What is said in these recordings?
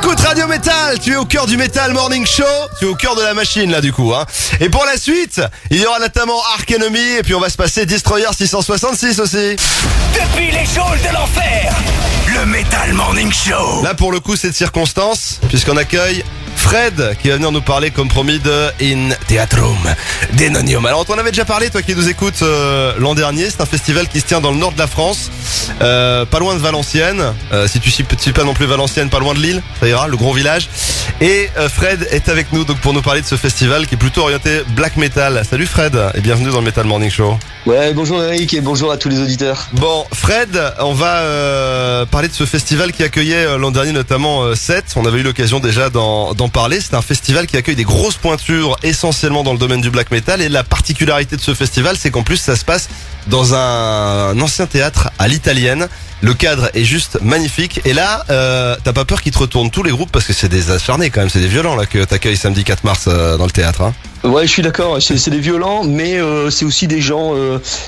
écoutes Radio Métal, tu es au cœur du Metal Morning Show, tu es au cœur de la machine là du coup. Et pour la suite, il y aura notamment Ark Enemy et puis on va se passer Destroyer 666 aussi. Depuis les geôles de l'enfer, le Metal Morning Show. Là pour le coup c'est de circonstance, puisqu'on accueille Fred qui va venir nous parler comme promis de In Theatrum Denonium. Alors on en avait déjà parlé, toi qui nous écoutes l'an dernier, c'est un festival qui se tient dans le nord de la France, pas loin de Valenciennes, si tu suis pas non plus Valenciennes, pas loin de Lille, ça ira, le gros village. Et Fred est avec nous donc pour nous parler de ce festival qui est plutôt orienté black metal. Salut Fred et bienvenue dans le Metal Morning Show. Ouais, bonjour Eric et bonjour à tous les auditeurs. Bon, Fred, on va parler de ce festival qui accueillait l'an dernier notamment Seth. On avait eu l'occasion déjà d'en parler. C'est un festival qui accueille des grosses pointures essentiellement dans le domaine du black metal. Et la particularité de ce festival, c'est qu'en plus ça se passe dans un ancien théâtre à l'italienne. Le cadre est juste magnifique. Et là, t'as pas peur qu'ils te retournent tous les groupes parce que c'est des acharnés quand même, c'est des violents là que t'accueilles samedi 4 mars dans le théâtre. Hein. Ouais, je suis d'accord, c'est des violents, mais c'est aussi des gens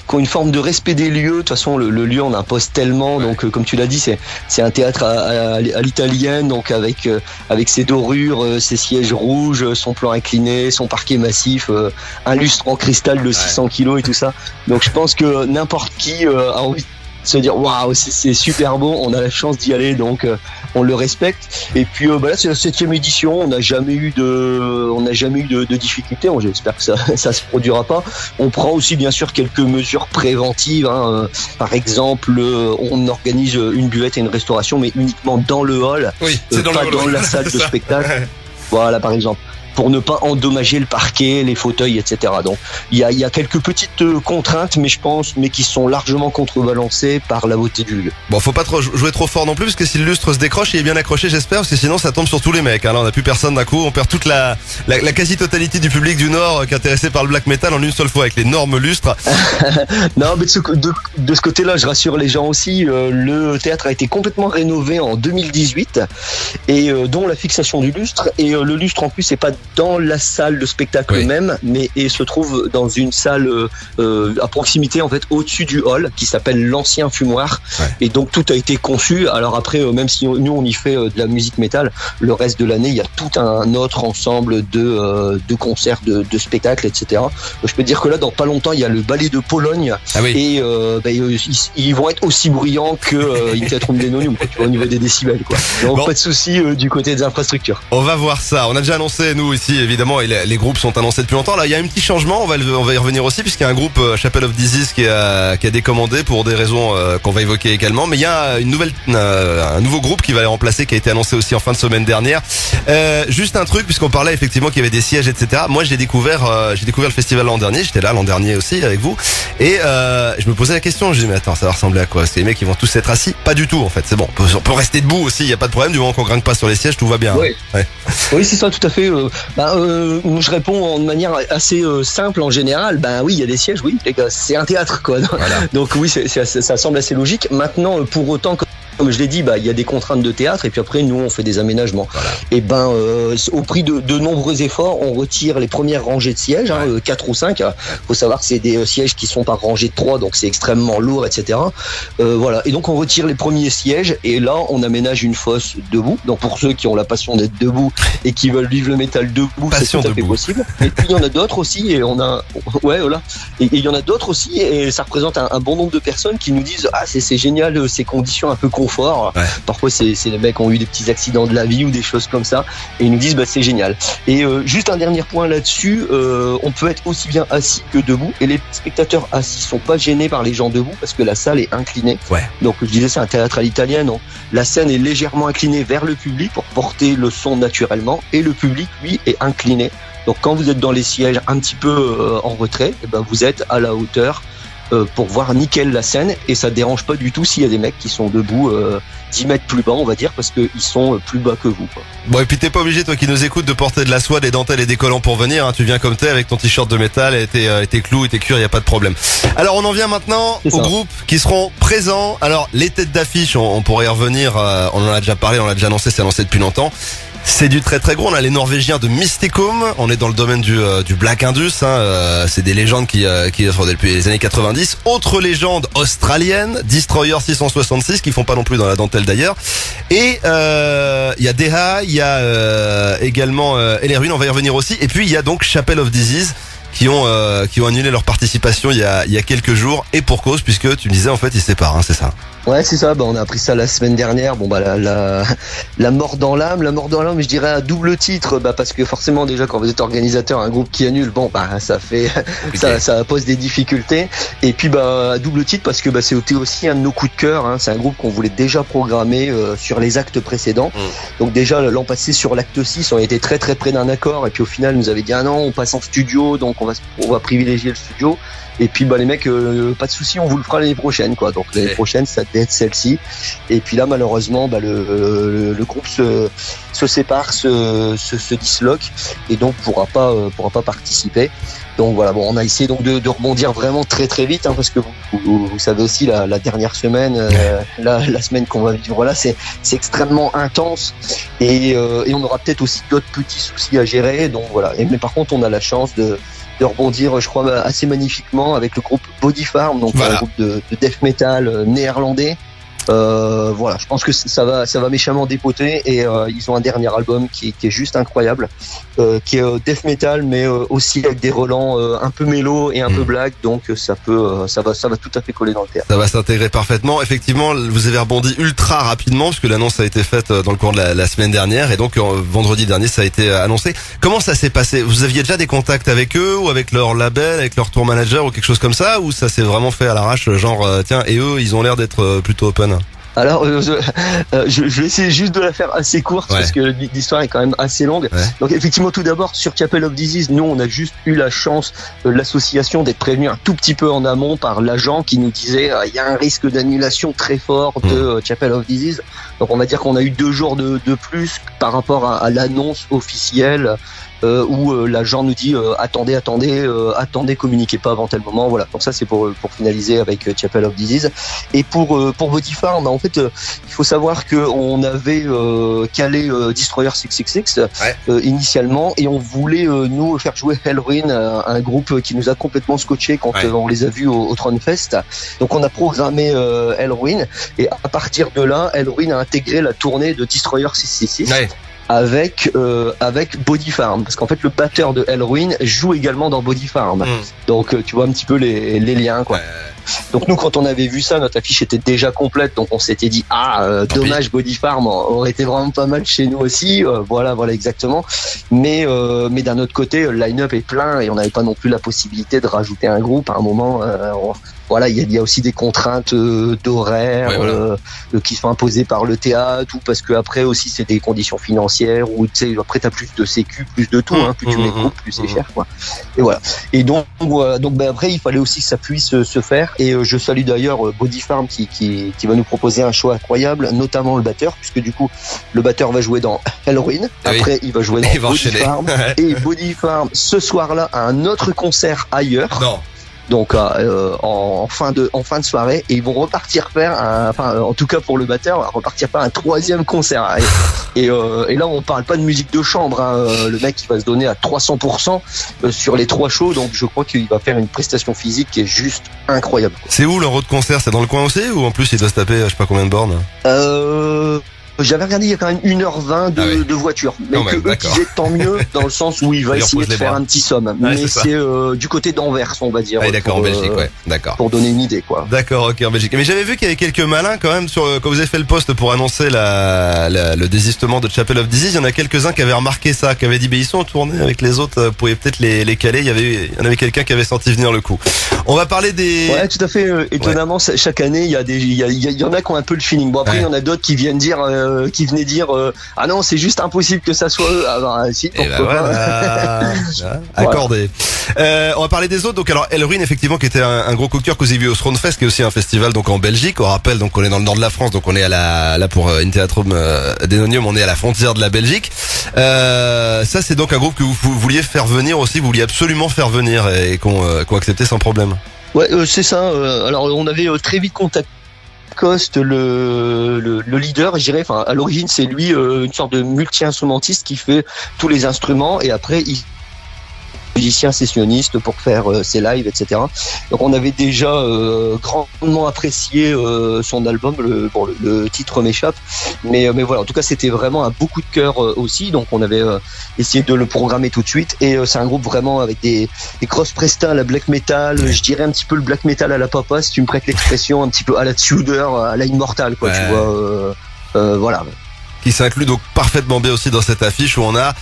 qui ont une forme de respect des lieux. De toute façon, le lieu on impose tellement, donc comme tu l'as dit, c'est un théâtre à l'italienne, donc avec ses dorures, ses sièges rouges, son plan incliné, son parquet massif, un lustre en cristal de 600 kilos et tout ça. Donc je pense que n'importe qui a envie de se dire waouh, c'est super beau, on a la chance d'y aller, donc on le respecte. Et puis là c'est la 7e édition, on n'a jamais eu de difficultés. J'espère que ça se produira pas. On prend aussi bien sûr quelques mesures préventives. Par exemple, on organise une buvette et une restauration, mais uniquement dans le hall, c'est dans pas dans la salle de spectacle. Voilà, par exemple, pour ne pas endommager le parquet, les fauteuils, etc. Donc il y a quelques petites contraintes, mais qui sont largement contrebalancées par la beauté du lieu. Bon, faut pas jouer trop fort non plus, parce que si le lustre se décroche, il est bien accroché, j'espère, parce que sinon ça tombe sur tous les mecs. Hein. Là, on n'a plus personne d'un coup, on perd toute la quasi-totalité du public du Nord qui est intéressé par le black metal en une seule fois avec l'énorme lustre. Non, mais de ce côté-là, je rassure les gens aussi. Le théâtre a été complètement rénové en 2018, et dont la fixation du lustre. Et le lustre en plus, c'est pas dans la salle de spectacle même, mais il se trouve dans une salle à proximité, en fait, au-dessus du hall, qui s'appelle l'ancien fumoir. Et donc tout a été conçu. Alors après, même si nous on y fait de la musique métal, le reste de l'année il y a tout un autre ensemble de concerts, de spectacles, etc. Je peux te dire que là, dans pas longtemps, il y a le ballet de Pologne, et ils vont être aussi bruyants que In Theatrum Denonium, tu vois, au niveau des décibels, quoi. Donc bon, pas de souci du côté des infrastructures. On va voir ça. On a déjà annoncé nous ici, évidemment, et les groupes sont annoncés depuis longtemps. Là, il y a un petit changement, on va y revenir aussi, puisqu'il y a un groupe Chapel of Disease qui a décommandé pour des raisons qu'on va évoquer également. Mais il y a un nouveau groupe qui va les remplacer, qui a été annoncé aussi en fin de semaine dernière. Juste un truc, puisqu'on parlait effectivement qu'il y avait des sièges, etc. Moi, j'ai découvert le festival l'an dernier. J'étais là l'an dernier aussi avec vous, et je me posais la question. Je dis mais attends, ça va ressembler à quoi? Est-ce que les mecs ils vont tous être assis? Pas du tout en fait. C'est bon, on peut rester debout aussi. Il y a pas de problème du moment qu'on gringue pas sur les sièges, tout va bien. Oui, c'est ça, tout à fait. Je réponds de manière assez simple en général. Oui, il y a des sièges, oui, les gars, c'est un théâtre, quoi. Voilà. Donc oui, ça semble assez logique. Maintenant, pour autant, comme je l'ai dit, il y a des contraintes de théâtre, et puis après nous on fait des aménagements. Voilà. Et au prix de nombreux efforts, on retire les premières rangées de sièges, 4 ou 5. Faut savoir que c'est des sièges qui sont par rangée de 3, donc c'est extrêmement lourd, etc. Voilà. Et donc on retire les premiers sièges, et là on aménage une fosse debout. Donc pour ceux qui ont la passion d'être debout et qui veulent vivre le métal debout, c'est tout à fait possible. Et puis il y en a d'autres aussi, et il y en a d'autres aussi, et ça représente un bon nombre de personnes qui nous disent c'est génial, ces conditions un peu confort. Parfois c'est les mecs qui ont eu des petits accidents de la vie ou des choses comme ça, et ils nous disent c'est génial. Et juste un dernier point là-dessus, on peut être aussi bien assis que debout, et les spectateurs assis sont pas gênés par les gens debout parce que la salle est inclinée. Donc je disais, c'est un théâtre à l'italienne, la scène est légèrement inclinée vers le public pour porter le son naturellement, et le public lui est incliné. Donc quand vous êtes dans les sièges un petit peu en retrait, vous êtes à la hauteur pour voir nickel la scène, et ça dérange pas du tout s'il y a des mecs qui sont debout 10 mètres plus bas, on va dire, parce qu'ils sont plus bas que vous, quoi. Bon, et puis t'es pas obligé, toi qui nous écoutes, de porter de la soie, des dentelles et des collants pour venir, hein. Tu viens comme t'es avec ton t-shirt de métal et tes clous et tes cuirs, y a pas de problème. Alors on en vient maintenant aux groupes qui seront présents. Alors les têtes d'affiche, on pourrait y revenir, on en a déjà parlé, on l'a déjà annoncé, c'est annoncé depuis longtemps. C'est du très très gros. On a les Norvégiens de Mysticum. On est dans le domaine du Black Indus. C'est des légendes qui offrent depuis les années 90. Autre légende australienne, Destroyer 666, qui font pas non plus dans la dentelle d'ailleurs. Et il y a Deha, il y a également Ellerwin. On va y revenir aussi. Et puis il y a donc Chapel of Disease, qui ont annulé leur participation il y a quelques jours, et pour cause, puisque tu me disais en fait ils se séparent, c'est ça. Ouais, c'est ça. On a appris ça la semaine dernière. La mort dans l'âme, je dirais à double titre, parce que forcément déjà quand vous êtes organisateur, un groupe qui annule, ça fait ça pose des difficultés. Et puis à double titre parce que c'est aussi un de nos coups de cœur. C'est un groupe qu'on voulait déjà programmer sur les actes précédents. Donc déjà l'an passé sur l'acte 6, on était très très près d'un accord. Et puis au final, nous avait dit non, on passe en studio, donc on va privilégier le studio. Et puis les mecs, pas de souci, on vous le fera l'année prochaine, quoi. Donc l'année prochaine, ça devait être celle-ci. Et puis là, malheureusement, le groupe se sépare, se disloque, et donc pourra pas participer. Donc voilà, on a essayé donc de rebondir vraiment très très vite, parce que vous savez aussi la dernière semaine, la semaine qu'on va vivre là, c'est extrêmement intense, et on aura peut-être aussi d'autres petits soucis à gérer. Donc voilà. Mais par contre, on a la chance de rebondir, je crois, assez magnifiquement avec le groupe Body Farm, donc un groupe de death metal néerlandais. Je pense que ça va méchamment dépoter, et ils ont un dernier album qui est juste incroyable, qui est death metal, mais aussi avec des relents un peu mélo et un peu black, donc ça va tout à fait coller dans le théâtre. Ça va s'intégrer parfaitement. Effectivement, vous avez rebondi ultra rapidement parce que l'annonce a été faite dans le cours de la semaine dernière, et donc vendredi dernier ça a été annoncé. Comment ça s'est passé? Vous aviez déjà des contacts avec eux, ou avec leur label, avec leur tour manager, ou quelque chose comme ça, ou ça s'est vraiment fait à l'arrache, genre tiens, et eux ils ont l'air d'être plutôt open? Alors, je vais essayer juste de la faire assez courte, parce que l'histoire est quand même assez longue. Ouais. Donc effectivement, tout d'abord, sur Chapel of Disease, nous on a juste eu la chance, l'association, d'être prévenu un tout petit peu en amont par l'agent qui nous disait il y a un risque d'annulation très fort de Chapel of Disease. Donc on va dire qu'on a eu 2 jours de plus par rapport à l'annonce officielle. Où l'agent nous dit attendez, communiquez pas avant tel moment. Voilà. Donc ça c'est pour finaliser avec Chapel of Disease. Et pour Body Farm, en fait, il faut savoir que on avait calé Destroyer 666 initialement, et on voulait nous faire jouer Hellruin, un groupe qui nous a complètement scotché quand on les a vus au Tronfest. Donc on a programmé Hellruin, et à partir de là, Hellruin a intégré la tournée de Destroyer 666. Avec Body Farm, parce qu'en fait le batteur de Hellruin joue également dans Body Farm. Donc tu vois un petit peu les liens, quoi. Donc nous, quand on avait vu ça, notre affiche était déjà complète, donc on s'était dit dommage, Body Farm aurait été vraiment pas mal chez nous aussi. Voilà exactement. Mais d'un autre côté, le line-up est plein, et on n'avait pas non plus la possibilité de rajouter un groupe à un moment. Il y a aussi des contraintes d'horaire qui sont imposées par le théâtre, ou parce que après aussi c'est des conditions financières, ou tu sais, après t'as plus de sécu, plus de tout, plus tu mets groupe, plus c'est cher, quoi. Et voilà. Et donc après il fallait aussi que ça puisse se faire, et je salue d'ailleurs Body Farm qui va nous proposer un show incroyable, notamment le batteur, puisque du coup le batteur va jouer dans Hellruin, après il va jouer dans Body Farm, et Body Farm ce soir-là a un autre concert ailleurs. Non. Donc en fin de soirée, et ils vont repartir faire en tout cas pour le batteur, repartir faire un 3e concert. Et là on parle pas de musique de chambre, le mec il va se donner à 300% sur les 3 shows, donc je crois qu'il va faire une prestation physique qui est juste incroyable. C'est où leur autre concert? C'est dans le coin aussi, ou en plus il doit se taper je sais pas combien de bornes? J'avais regardé, il y a quand même 1h20 de voiture. Mais que eux disaient tant mieux, dans le sens où il va essayer de faire un petit somme. Mais c'est du côté d'Anvers, on va dire. D'accord, en Belgique, d'accord. Pour donner une idée, quoi. D'accord, ok, en Belgique. Mais j'avais vu qu'il y avait quelques malins quand même quand vous avez fait le post pour annoncer le désistement de Chapel of Disease. Il y en a quelques-uns qui avaient remarqué ça, qui avaient dit ils sont en tournée avec les autres, vous pourriez peut-être les caler. Il y en avait quelqu'un qui avait senti venir le coup. On va parler des... Ouais, tout à fait. Étonnamment, chaque année, il y en a qui ont un peu qui y en a d'autres qui viennent dire... qui venaient dire ah non, c'est juste impossible que ça soit eux. Si, pourquoi pas. Accordé. On va parler des autres. Donc alors Hellruin, effectivement, qui était un gros coup de cœur que vous avez vu au Thronefest, qui est aussi un festival donc en Belgique. On rappelle, donc on est dans le nord de la France, donc on est là pour In Theatrum Dänonium, on est à la frontière de la Belgique. Ça c'est donc un groupe que vous vouliez faire venir aussi, vous vouliez absolument faire venir, et qu'on accepté sans problème. Ouais, c'est ça. Alors on avait très vite contacté Coste, le leader, je dirais. Enfin, à l'origine, c'est lui une sorte de multi-instrumentiste qui fait tous les instruments et après il musicien sessionniste pour faire ses lives, etc. Donc on avait déjà grandement apprécié son album, le titre m'échappe, mais voilà, en tout cas c'était vraiment un beaucoup de cœur aussi, donc on avait essayé de le programmer tout de suite, et c'est un groupe vraiment avec des grosses prestas à la black metal, je dirais un petit peu le black metal à la papa, si tu me prêtes l'expression, un petit peu à la Tudor, à la Immortal, quoi, tu vois, voilà. Qui s'inclut donc parfaitement bien aussi dans cette affiche où on a,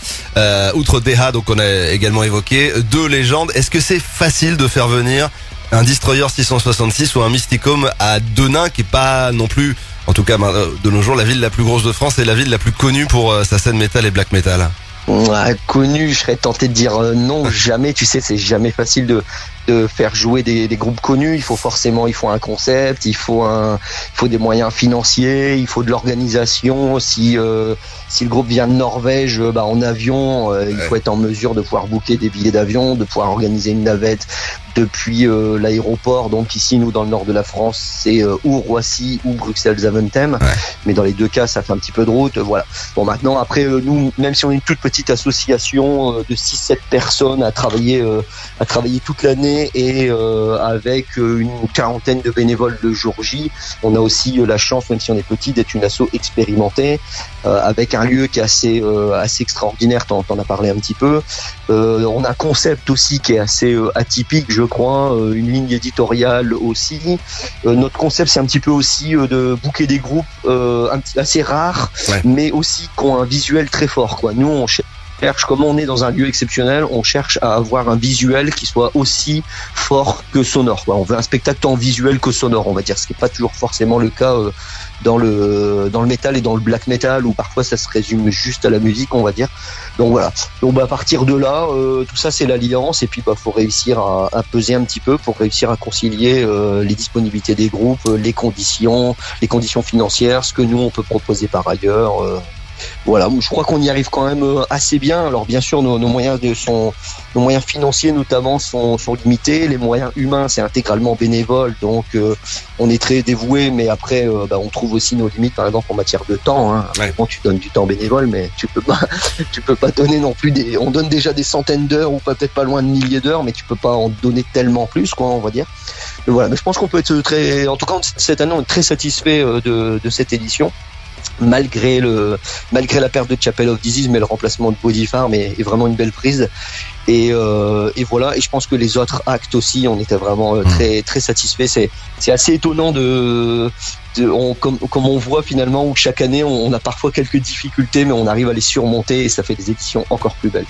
outre Deha, donc on a également évoqué, 2 légendes. Est-ce que c'est facile de faire venir un Destroyer 666 ou un Mysticum à Denain, qui est pas non plus, en tout cas de nos jours, la ville la plus grosse de France et la ville la plus connue pour sa scène métal et black metal? Connu, je serais tenté de dire non, jamais. Tu sais, c'est jamais facile de faire jouer des groupes connus. Il faut un concept, il faut des moyens financiers, il faut de l'organisation. Si le groupe vient de Norvège, en avion, il faut être en mesure de pouvoir booker des billets d'avion, de pouvoir organiser une navette depuis l'aéroport. Donc ici, nous, dans le nord de la France, c'est ou Roissy ou Bruxelles-Zaventem. Mais dans les 2 cas, ça fait un petit peu de route. Voilà. Bon, maintenant, après, nous, même si on est une toute petite association de 6-7 personnes à travailler toute l'année et avec une quarantaine de bénévoles le jour J, on a aussi la chance, même si on est petit, d'être une asso expérimentée, avec un lieu qui est assez extraordinaire. T'en as parlé un petit peu. On a un concept aussi qui est assez atypique, je crois, une ligne éditoriale aussi. Notre concept, c'est un petit peu aussi de booker des groupes assez rares, mais aussi qui ont un visuel très fort, quoi. Nous, on cherche, comme on est dans un lieu exceptionnel, on cherche à avoir un visuel qui soit aussi fort que sonore, quoi. On veut un spectacle tant visuel que sonore, on va dire, ce qui n'est pas toujours forcément le cas dans le métal et dans le black metal, où parfois ça se résume juste à la musique, on va dire. Donc voilà. Donc à partir de là, tout ça c'est l'alliance, et puis faut réussir à peser un petit peu pour réussir à concilier les disponibilités des groupes, les conditions financières, ce que nous on peut proposer par ailleurs. Voilà, je crois qu'on y arrive quand même assez bien. Alors bien sûr, nos moyens financiers notamment sont limités. Les moyens humains, c'est intégralement bénévole, donc on est très dévoué. Mais après, on trouve aussi nos limites, par exemple en matière de temps. Hein. Bon, tu donnes du temps bénévole, mais tu peux pas donner non plus on donne déjà des centaines d'heures ou peut-être pas loin de milliers d'heures, mais tu peux pas en donner tellement plus, quoi, on va dire. Mais voilà, mais je pense qu'on peut être en tout cas cette année, on est très satisfait de cette édition. Malgré la perte de Chapel of Disease, mais le remplacement de Body Farm est vraiment une belle prise. Et voilà. Et je pense que les autres actes aussi, on était vraiment très très satisfaits. C'est assez étonnant comme on voit finalement où chaque année on a parfois quelques difficultés, mais on arrive à les surmonter et ça fait des éditions encore plus belles.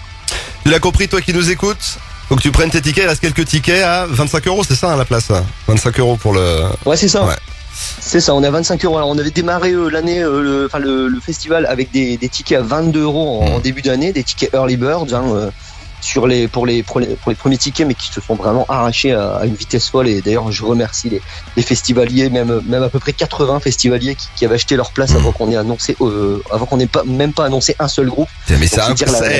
Tu l'as compris, toi qui nous écoutes? Faut que tu prennes tes tickets. Il reste quelques tickets à 25 €, c'est ça, à la place? 25 € pour le. Ouais, c'est ça. Ouais. C'est ça, on est à 25 €. Alors on avait démarré l'année, le festival avec des tickets à 22 € en début d'année, des tickets Early Birds pour les premiers tickets, mais qui se sont vraiment arrachés à une vitesse folle. Et d'ailleurs, je remercie les festivaliers, même à peu près 80 festivaliers qui avaient acheté leur place avant qu'on ait annoncé, avant qu'on ait même pas annoncé un seul groupe. Mais c'est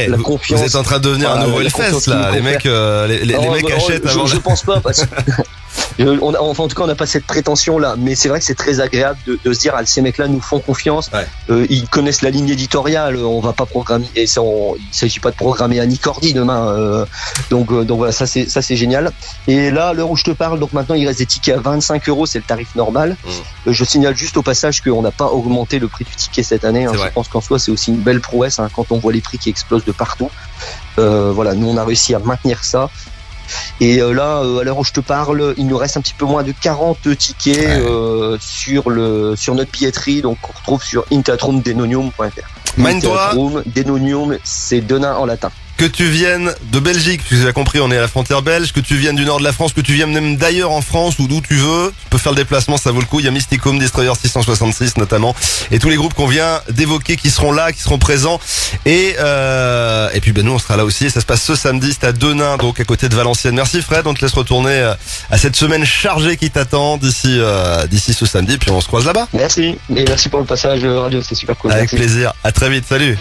la confiance. Vous êtes en train de devenir un nouveau Hellfest là, les mecs, les mecs achètent avant. Je pense pas, parce que en tout cas, on n'a pas cette prétention-là, mais c'est vrai que c'est très agréable de se dire, ces mecs-là nous font confiance. Ils connaissent la ligne éditoriale. On va pas programmer, et il s'agit pas de programmer Annie Cordy demain. Donc voilà, ça c'est génial. Et là, à l'heure où je te parle, donc maintenant il reste des tickets à 25 €, c'est le tarif normal. Je signale juste au passage qu'on n'a pas augmenté le prix du ticket cette année. Je pense qu'en soi c'est aussi une belle prouesse quand on voit les prix qui explosent de partout. Voilà, nous on a réussi à maintenir ça. Et là, à l'heure où je te parle, il nous reste un petit peu moins de 40 tickets sur notre billetterie, donc on retrouve sur intatrumdenonium.fr. Intatrumdenonium, Denonium, c'est Denain en latin. Que tu viennes de Belgique, tu as compris, on est à la frontière belge, que tu viennes du nord de la France, que tu viennes même d'ailleurs en France ou d'où tu veux, tu peux faire le déplacement, ça vaut le coup. Il y a Mysticum, Destroyer 666 notamment, et tous les groupes qu'on vient d'évoquer qui seront là, qui seront présents. Et puis nous on sera là aussi, et ça se passe ce samedi, c'est à Denain, donc à côté de Valenciennes. Merci Fred, on te laisse retourner à cette semaine chargée qui t'attend d'ici ce samedi, puis on se croise là-bas. Merci, et merci pour le passage radio, c'est super cool. Avec plaisir, à très vite, salut.